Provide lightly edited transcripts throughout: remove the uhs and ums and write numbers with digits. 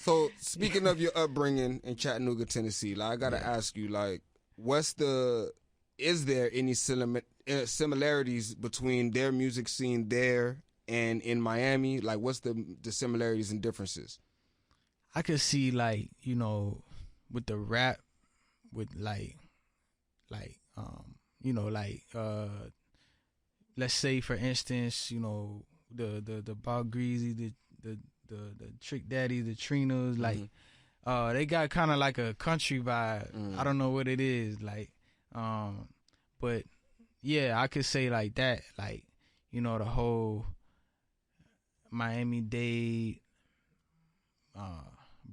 So speaking of your upbringing in Chattanooga, Tennessee, like I gotta ask you, like, is there any similarities between their music scene there and in Miami? Like, what's the similarities and differences? I could see, like, you know, with the rap, with let's say for instance, you know, the Bob Greasy, the Trick Daddy, the Trinas, like they got kind of like a country vibe. I don't know what it is, like, but yeah, I could say like that, like, you know, the whole Miami-Dade,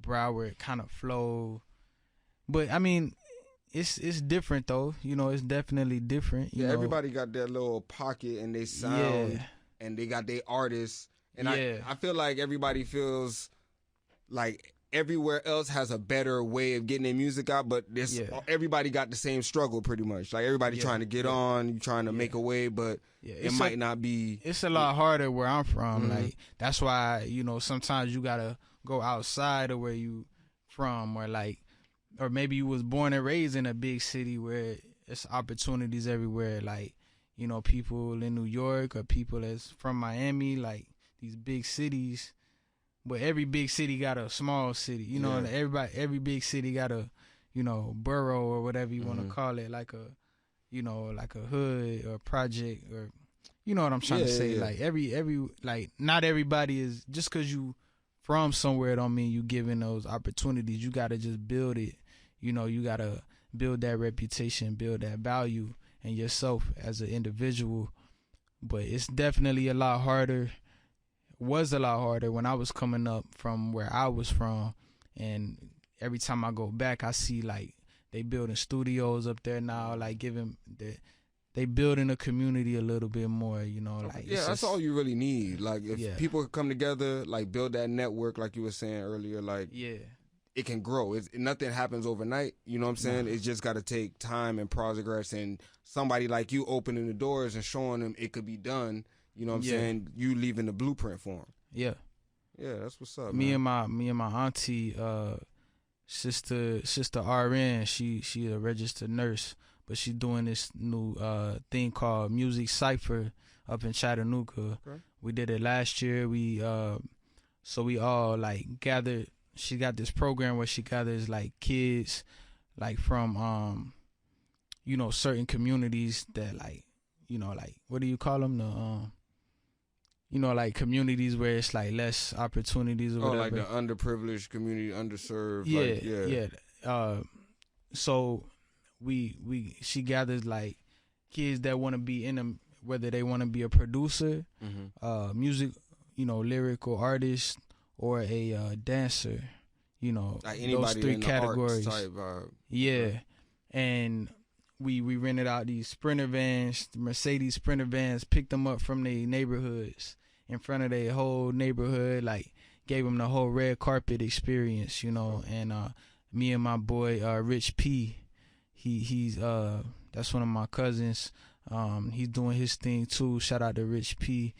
Broward kind of flow. But I mean, it's different though. You know, it's definitely different. You know? Everybody got their little pocket and they sound, and they got their artists. And I feel like everybody feels like everywhere else has a better way of getting their music out, but everybody got the same struggle pretty much. Like everybody trying to get on, you trying to make a way, but it might not be. It's a lot harder where I'm from. Like that's why, you know, sometimes you gotta go outside of where you from, or maybe you was born and raised in a big city where it's opportunities everywhere. Like, you know, people in New York or people that's from Miami, like these big cities. But every big city got a small city, you know. And every big city got a, you know, borough or whatever you want to call it, like a, you know, like a hood or project, or, you know what I'm trying to say. Like like not everybody is, just because you from somewhere don't mean you giving those opportunities. You gotta just build it. You know, you gotta build that reputation, build that value in yourself as an individual. But it's definitely a lot harder. Was a lot harder when I was coming up from where I was from, and every time I go back, I see like they building studios up there now, like they building a community a little bit more, you know. Like that's all you really need. Like if people could come together, like build that network, like you were saying earlier, like it can grow. Nothing happens overnight. You know what I'm saying? It's just got to take time and progress, and somebody like you opening the doors and showing them it could be done. You know what I'm saying? You leaving the blueprint for them. Yeah, that's what's up. Me and my auntie, sister RN, she a registered nurse, but she doing this new thing called Music Cypher up in Chattanooga. Okay. We did it last year. So we all like gathered. She got this program where she gathers like kids, like from you know, certain communities that, like, you know, like, what do you call them? You know, like communities where it's like less opportunities or whatever. Like the underprivileged community, underserved. So she gathers like kids that want to be in them, whether they want to be a producer, music, you know, lyrical artist, or a dancer. You know, like those three categories. Type, and we rented out these Sprinter vans, the Mercedes Sprinter vans, picked them up from their neighborhoods in front of their whole neighborhood, like gave them the whole red carpet experience, you know. And me and my boy Rich P, he's that's one of my cousins. He's doing his thing too. Shout out to Rich P.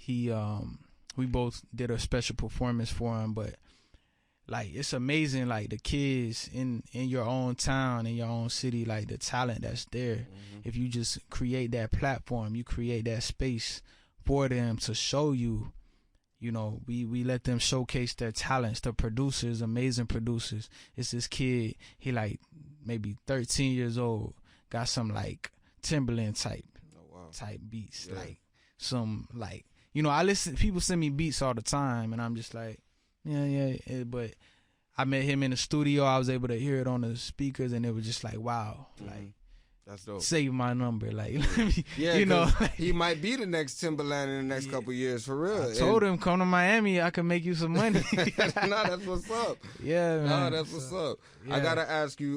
We both did a special performance for him, but like it's amazing, like the kids in your own town, in your own city, like the talent that's there. If you just create that platform, you create that space for them to show you, you know, we let them showcase their talents. The producers, amazing producers. It's this kid, he like maybe 13 years old, got some like Timberland type beats, like some, like, you know, people send me beats all the time, and I'm just like, but I met him in the studio. I was able to hear it on the speakers, and it was just like, wow, like, that's dope. Save my number, like, you know, he might be the next Timberland in the next couple years, for real. I told him, come to Miami, I can make you some money. No, that's what's up. Yeah, man. No, that's what's up. I gotta ask you,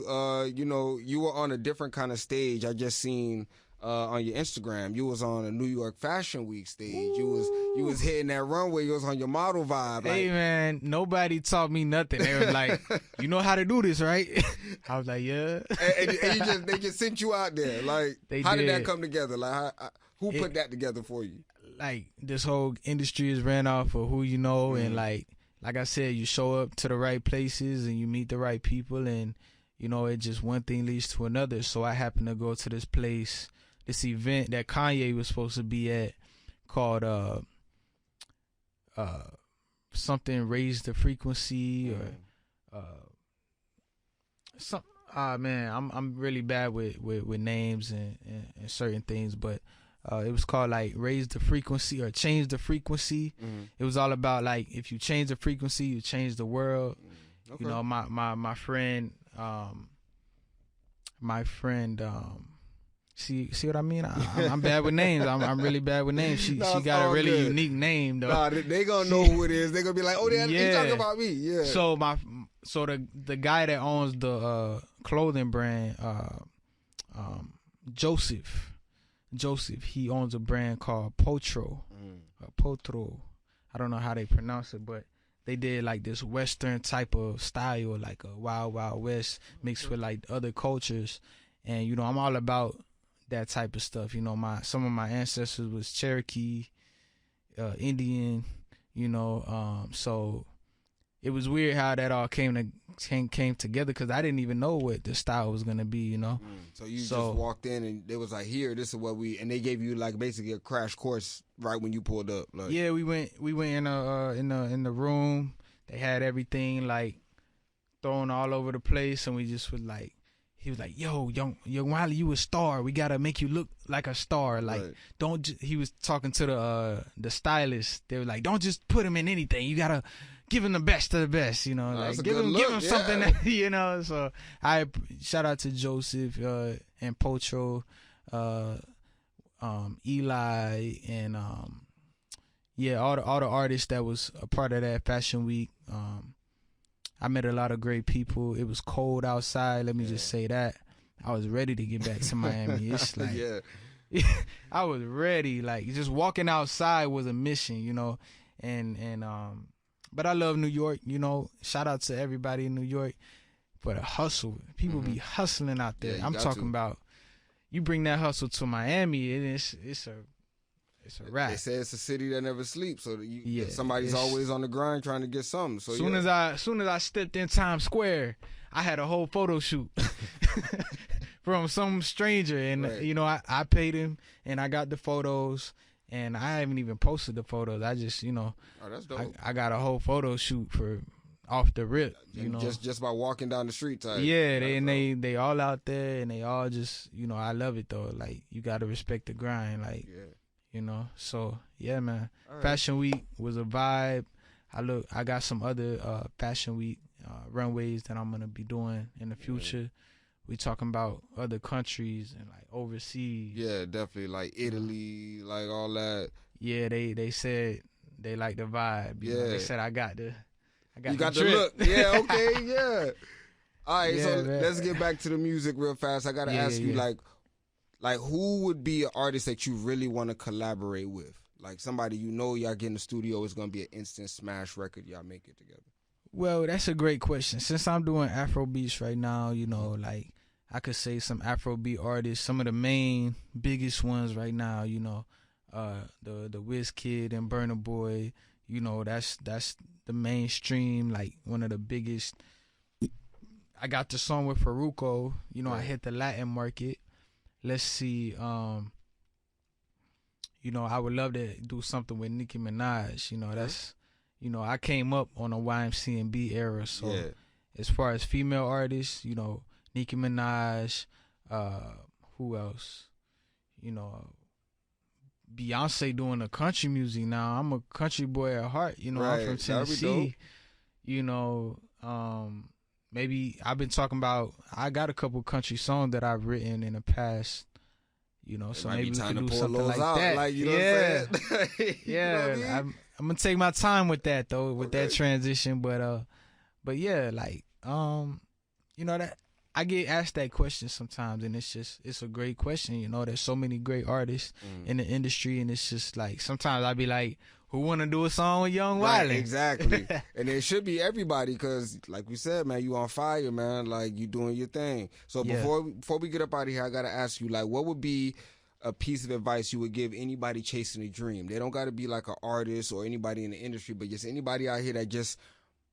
you know, you were on a different kind of stage. I just seen on your Instagram, you was on a New York Fashion Week stage. Ooh. You was hitting that runway. You was on your model vibe. Hey, like, man, nobody taught me nothing. They were like, you know how to do this, right? I was like, yeah. And they just sent you out there. Like, how did that come together? Like, who put that together for you? Like, this whole industry is ran off of who you know, and like, like I said, you show up to the right places and you meet the right people, and it just one thing leads to another. So I happened to go to this place, this event that Kanye was supposed to be at, called something Raise the Frequency or some. Man, I'm really bad with names and certain things, but it was called like Raise the Frequency or Change the Frequency. It was all about like if you change the frequency, you change the world. Okay. My friend, see what I mean? I'm bad with names. I'm really bad with names. She got a really unique name though. Nah, they gonna know who it is. They gonna be like, oh, they talking about me. Yeah. So the guy that owns the clothing brand, Joseph, he owns a brand called Potro. I don't know how they pronounce it, but they did like this Western type of style, like a Wild Wild West mixed with like other cultures. And I'm all about that type of stuff. Some of my ancestors was Cherokee, Indian. So it was weird how that all came together, because I didn't even know what the style was gonna be. So you just walked in and they was like, here, this is what and they gave you like basically a crash course right when you pulled up. Like. Yeah, we went in the room. They had everything like thrown all over the place, and we just was like. He was like, yo, young Wylin, you a star. We gotta make you look like a star. Like, right. He was talking to the stylist. They were like, don't just put him in anything. You gotta give him the best of the best. Like give him something. That, So I shout out to Joseph and Pocho, Eli, and all the artists that was a part of that fashion week. I met a lot of great people. It was cold outside. Let me just say that. I was ready to get back to Miami. It's like, I was ready. Like, just walking outside was a mission, And but I love New York. Shout out to everybody in New York for the hustle. People be hustling out there. I'm talking about. You bring that hustle to Miami, and it's a wrap. They say it's a city that never sleeps, so somebody's always on the grind trying to get something. So soon as I stepped in Times Square, I had a whole photo shoot from some stranger, and right. I paid him, and I got the photos, and I haven't even posted the photos. I just oh, that's dope. I got a whole photo shoot for off the rip, just by walking down the street type. Yeah, they all out there, and they all just I love it though. Like, you got to respect the grind, like. Yeah. So yeah, man. Right. Fashion Week was a vibe. I got some other Fashion Week runways that I'm gonna be doing in the future. Yeah. We talking about other countries and like overseas. Yeah, definitely, like Italy, like all that. Yeah, they said they like the vibe. They said I got the look. Yeah, okay, yeah. All right, so man. Let's get back to the music real fast. I gotta ask you like, who would be an artist that you really want to collaborate with? Like, somebody y'all get in the studio, it's going to be an instant smash record, y'all make it together. Well, that's a great question. Since I'm doing Afro beats right now, like, I could say some Afrobeat artists, some of the main biggest ones right now, the Wizkid and Burna Boy, that's the mainstream, like one of the biggest. I got the song with Farruko, I hit the Latin market. Let's see, I would love to do something with Nicki Minaj. That's, I came up on a YMCMB era. So as far as female artists, Nicki Minaj, who else? Beyonce doing the country music now. I'm a country boy at heart. I'm from Tennessee. Maybe I've been talking about. I got a couple country songs that I've written in the past. So maybe we can do something like that. Like, what I'm saying? Yeah, I'm gonna take my time with that though, with that transition. But yeah, like that I get asked that question sometimes, and it's a great question. There's so many great artists in the industry, and it's just like sometimes I be like, who want to do a song with Young Wylin? Right, exactly. And it should be everybody, because like we said, man, you on fire, man. Like, you doing your thing. So before we get up out of here, I got to ask you, like, what would be a piece of advice you would give anybody chasing a dream? They don't got to be like an artist or anybody in the industry, but just anybody out here that just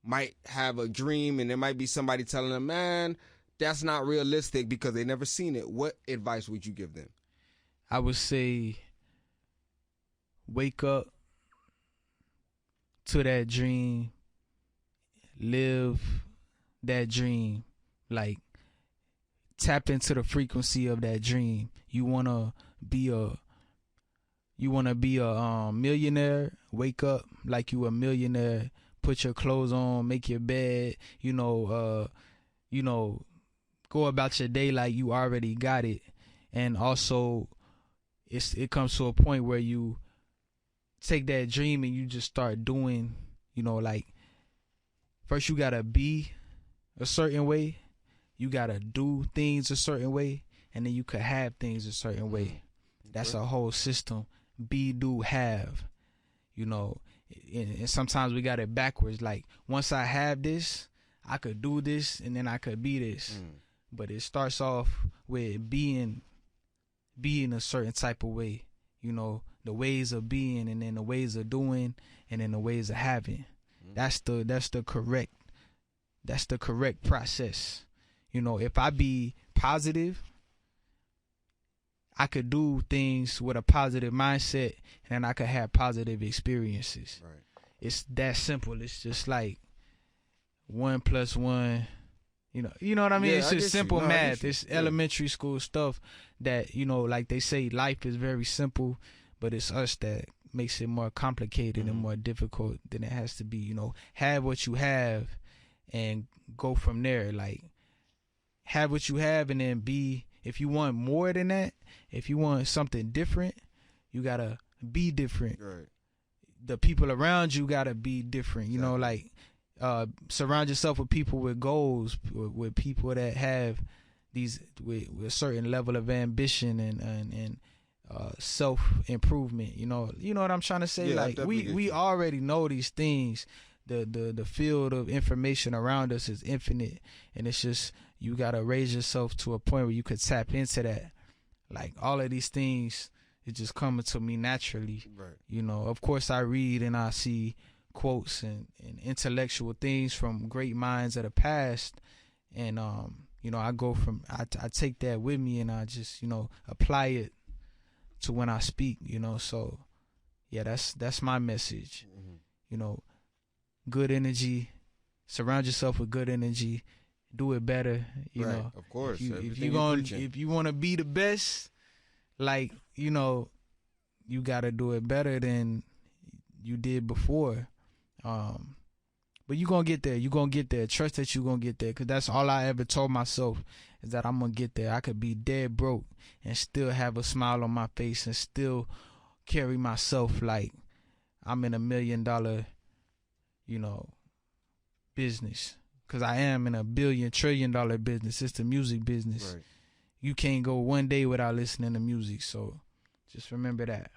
might have a dream, and there might be somebody telling them, man, that's not realistic because they never seen it. What advice would you give them? I would say wake up to that dream, live that dream, like tap into the frequency of that dream. You wanna be a millionaire. Wake up like you a millionaire. Put your clothes on, make your bed. Go about your day like you already got it. And also, it comes to a point where you take that dream and you just start doing. Like first you gotta be a certain way. You gotta do things a certain way, and then you could have things a certain way. That's a whole system. Be, do, have. And sometimes we got it backwards. Like once I have this, I could do this, and then I could be this. But it starts off with being a certain type of way. The ways of being, and then the ways of doing, and then the ways of having. That's the correct process. If I be positive, I could do things with a positive mindset, and then I could have positive experiences. Right. It's that simple. It's just like 1 + 1. You know what I mean? It's just simple math. It's elementary school stuff that, like they say, life is very simple, but it's us that makes it more complicated and more difficult than it has to be. Have what you have and go from there. Like, have what you have, and then if you want more than that, if you want something different, you gotta be different. Right. The people around you gotta be different. Like surround yourself with people with goals, with people that have with a certain level of ambition and self improvement. You know what I'm trying to say? Like we already know these things. The field of information around us is infinite, and it's just you gotta raise yourself to a point where you could tap into that. Like all of these things, it's just coming to me naturally. Right. Of course I read and I see quotes and intellectual things from great minds of the past, and I go from I take that with me, and I just apply it to when I speak. So yeah, that's my message. Good energy, surround yourself with good energy, do it better. You know, of course. If you want to be the best, like you gotta do it better than you did before. But you gonna get there. You gonna get there. Trust that you gonna get there, because that's all I ever told myself, is that I'm gonna get there. I could be dead broke and still have a smile on my face and still carry myself like I'm in $1 million, business. Because I am in a $1 billion, $1 trillion business. It's the music business. Right. You can't go one day without listening to music. So just remember that.